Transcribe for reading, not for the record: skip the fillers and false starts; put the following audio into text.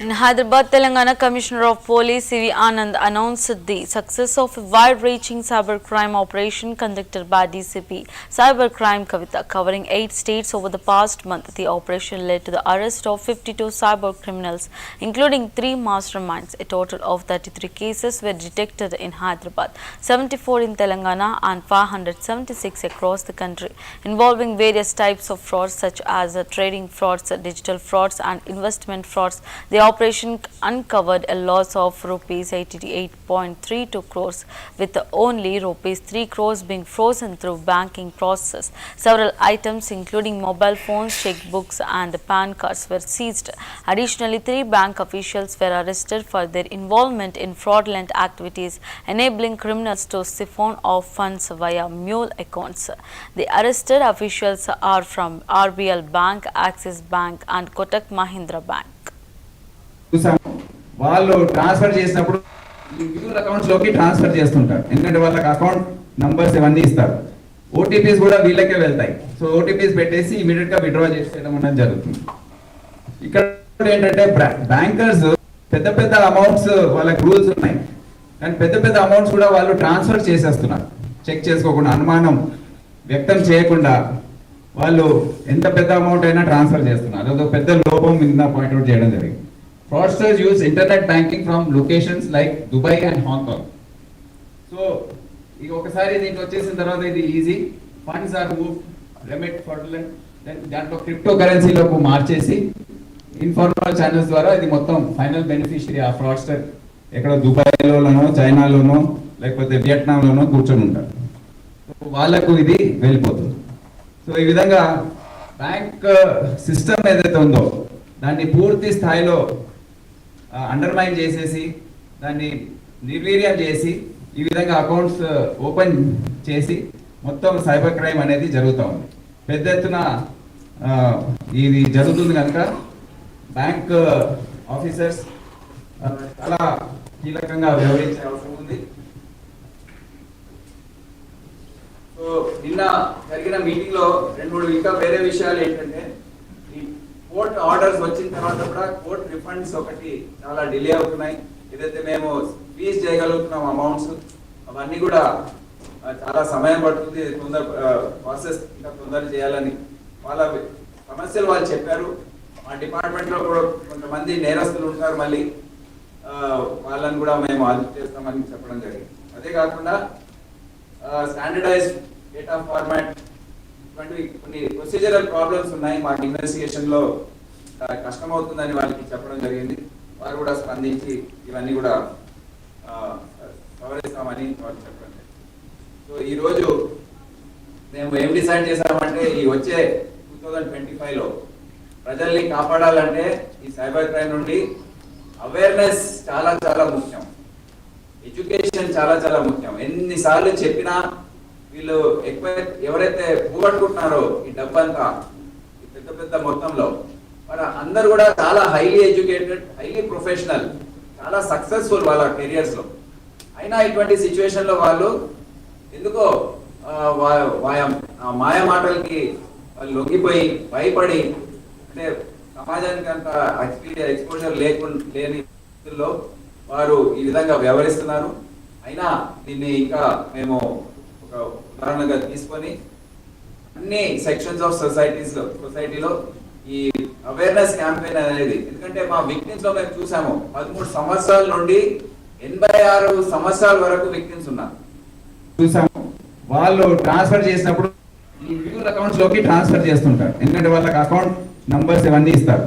In Hyderabad, Telangana Commissioner of Police C.V. Anand announced the success of a wide-reaching cybercrime operation conducted by DCP Cybercrime Kavita, covering 8 states over the past month. The operation led to the arrest of 52 cyber criminals, including 3 masterminds. A total of 33 cases were detected in Hyderabad, 74 in Telangana and 576 across the country, involving various types of frauds such as trading frauds, digital frauds and investment frauds. The operation uncovered a loss of rupees 88.32 crores, with only rupees 3 crores being frozen through banking process. Several items including mobile phones, checkbooks and PAN cards were seized. Additionally, 3 bank officials were arrested for their involvement in fraudulent activities, enabling criminals to siphon off funds via mule accounts. The arrested officials are from RBL Bank, Axis Bank and Kotak Mahindra Bank. వాళ్ళు transfer చేసినప్పుడు mutual accounts లోకి transfer చేస్తుంటారు. ఎందుకంటే వాళ్ళకి account numbers ఇవన్నీ ఇస్తారు. OTPs కూడా వీళ్ళకే వెళ్తాయి. సో ఓటీపీస్ పెట్టేసి ఇమీడియట్ గా విత్డ్రా చేసేయడం అనేది జరుగుతుంది. ఇక్కడ ఏంటంటే బ్యాంకర్స్ పెద్ద పెద్ద అమౌంట్స్ వాళ్ళకి రూల్స్ ఉన్నాయి, కానీ పెద్ద పెద్ద అమౌంట్స్ కూడా వాళ్ళు ట్రాన్స్ఫర్ చేసేస్తున్నారు. చెక్ చేసుకోకుండా, అనుమానం వ్యక్తం చేయకుండా వాళ్ళు ఎంత పెద్ద అమౌంట్ అయినా ట్రాన్స్ఫర్ చేస్తున్నారు. అదొక పెద్ద లోపం మీద పాయింట్అవుట్ చేయడం జరిగింది. Fraudsters use internet banking from locations like Dubai and Hong Kong. So, ఈ ఒకసారి దీనికి వచ్చేసిన తర్వాత ఇది easy funds are move remit fraudulent then దాంట్లో క్రిప్టో కరెన్సీలోకి మార్చేసి ఇన్ఫార్మల్ ఛానల్స్ ద్వారా ఇది మొత్తం ఫైనల్ బెనిఫిషియరీ ఆ ఫ్రాడ్స్టర్ ఎక్కడ దుబాయ్లోనో చైనాలోనో లేకపోతే వియట్నాంలోనో కూర్చొని ఉంటారు. వాళ్ళకు ఇది వెళ్ళిపోతుంది. సో ఈ విధంగా బ్యాంక్ సిస్టమ్ ఏదైతే ఉందో దాన్ని పూర్తి స్థాయిలో అండర్మైన్ చేసేసి దాన్ని నిర్వీర్యం చేసి ఈ విధంగా అకౌంట్స్ ఓపెన్ చేసి మొత్తం సైబర్ క్రైమ్ అనేది జరుగుతూ ఉంది. పెద్ద ఎత్తున ఇది జరుగుతుంది కనుక బ్యాంక్ ఆఫీసర్స్ చాలా కీలకంగా వ్యవహరించే అవసరం ఉంది. సో నిన్న జరిగిన మీటింగ్ లో 2-3 ఇంకా వేరే విషయాలు ఏంటంటే, కోర్ట్ ఆర్డర్స్ వచ్చిన తర్వాత కూడా కోర్ట్ రిఫండ్స్ ఒకటి చాలా డిలే అవుతున్నాయి. ఏదైతే మేము ఫీజ్ చేయగలుగుతున్నాం అమౌంట్స్ అవన్నీ కూడా చాలా సమయం పడుతుంది. ప్రాసెస్ ఇంకా తొందర చేయాలని వాళ్ళ సమస్యలు వాళ్ళు చెప్పారు. మా డిపార్ట్మెంట్లో కూడా కొంతమంది నేరస్తులు ఉంటారు, మళ్ళీ వాళ్ళని కూడా మేము అదుపు చేస్తామని చెప్పడం జరిగింది. అదే కాకుండా స్టాండర్డైజ్డ్ డేటా ఫార్మాట్ కొన్ని ప్రొసీజరల్ ప్రాబ్లమ్స్ ఉన్నాయి, మాకు ఇన్వెస్టిగేషన్ లో కష్టమవుతుందని వాళ్ళకి చెప్పడం జరిగింది. వారు కూడా స్పందించి ఇవన్నీ కూడా సవరిస్తామని వాళ్ళు చెప్పడం జరిగింది. సో ఈరోజు మేము ఏం డిసైడ్ చేశామంటే, ఈ వచ్చే 2025లో ప్రజల్ని కాపాడాలంటే ఈ సైబర్ క్రైమ్ నుండి అవేర్నెస్ చాలా చాలా ముఖ్యం, ఎడ్యుకేషన్ చాలా చాలా ముఖ్యం. ఎన్నిసార్లు చెప్పినా వీళ్ళు ఎక్కువ ఎవరైతే పోగొట్టుకుంటున్నారో ఈ డబ్బంతా పెద్ద పెద్ద మొత్తంలో వాళ్ళ అందరూ కూడా చాలా హైలీ ఎడ్యుకేటెడ్, హైలీ ప్రొఫెషనల్, చాలా సక్సెస్ఫుల్ వాళ్ళ కెరియర్స్ లో. అయినా ఇటువంటి సిచ్యువేషన్ లో వాళ్ళు ఎందుకో మాయ మాటలకి వాళ్ళు లొంగిపోయి భయపడి, అంటే సమాజానికి అంత ఎక్స్పోజర్ లేని స్థితిలో వారు ఈ విధంగా వ్యవహరిస్తున్నారు. అయినా దీన్ని ఇంకా మేము ఉదాహరణగా తీసుకొని అన్ని సెక్షన్స్ ఆఫ్ సొసైటీలో ఈ అవేర్నెస్ క్యాంపెయిన్ అనేది, ఎందుకంటే మా విక్టిమ్స్ లో మేము చూసాము 13 సంవత్సరాల నుండి 86 సంవత్సరాల వరకు విక్టిమ్స్ ఉన్నారు. చూసాము వాళ్ళు ట్రాన్స్ఫర్ చేసినప్పుడు ఈ మ్యూచువల్ అకౌంట్స్ లోకి ట్రాన్స్ఫర్ చేస్తుంటారు. ఎందుకంటే వాళ్ళకి అకౌంట్ నంబర్స్ ఇవన్నీ ఇస్తారు.